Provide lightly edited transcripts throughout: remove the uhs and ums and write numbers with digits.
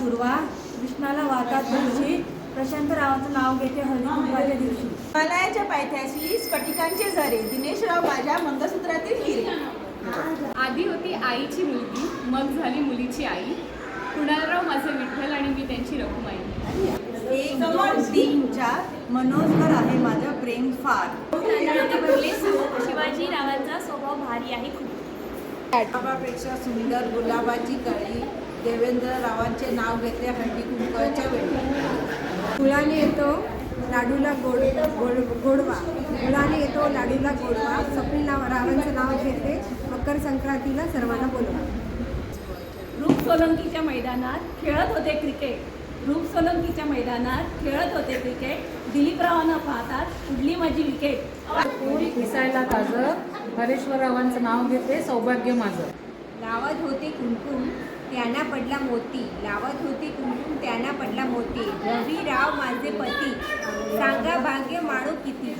दुर्वा, कृष्णाला वाहतात तुळशी, प्रशांत रावाचं नाव घेते हळदी कुंकवाच्या दिवशी. हिमालयाच्या पायथ्याशी स्फटिकांचे झरे, दिनेशराव माझ्या मंगळसूत्रातील हिरे. आधी होती आईची मुलगी, मग झाली मुलीची आई. कुणालराव माझे विठ्ठल आणि मी त्यांची रखुमाई. 1 2 3 4 मनोजवर आहे माझं प्रेम फार. शिवाजी रावांचा स्वभाव भारी आहे खूप. गुलाबापेक्षा सुंदर गुलाबाची कळी, देवेंद्र रावांचे नाव घेते हळदी कुंकवाच्या वेळी. फुलाने येतो लाडूला गोडवा, फुलाने येतो लाडूला गोडवा, स्वप्नील रावांचं नाव घेते मकर संक्रांतीला सर्वांना बोलवा. रूप सोलंकीच्या मैदानात खेळत होते क्रिकेट, रूप सोलंकीच्या मैदानात खेळत होते क्रिकेट, दिलीपरावांना पाहतात उडली माझी विकेट. फूल दिसायला ताजं, हरेश्वररावांचं नाव घेते सौभाग्य माझं. लावत होते कुंकुम त्यांना पडला मोती, लावत होते कुंकुम त्यांना पडला मोती, रविराव माझे पती, सांगा भाग्य माणू किती.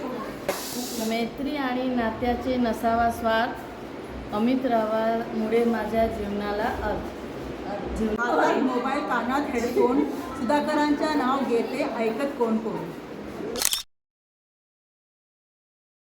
मैत्री आणि नात्याचे नसावा स्वार्थ, अमित रावामुळे माझ्या जीवनाला अर्थ. हातात मोबाईल, कानात हेडफोन, सुधाकरांच्या नाव घेते ऐकत कोण कोण.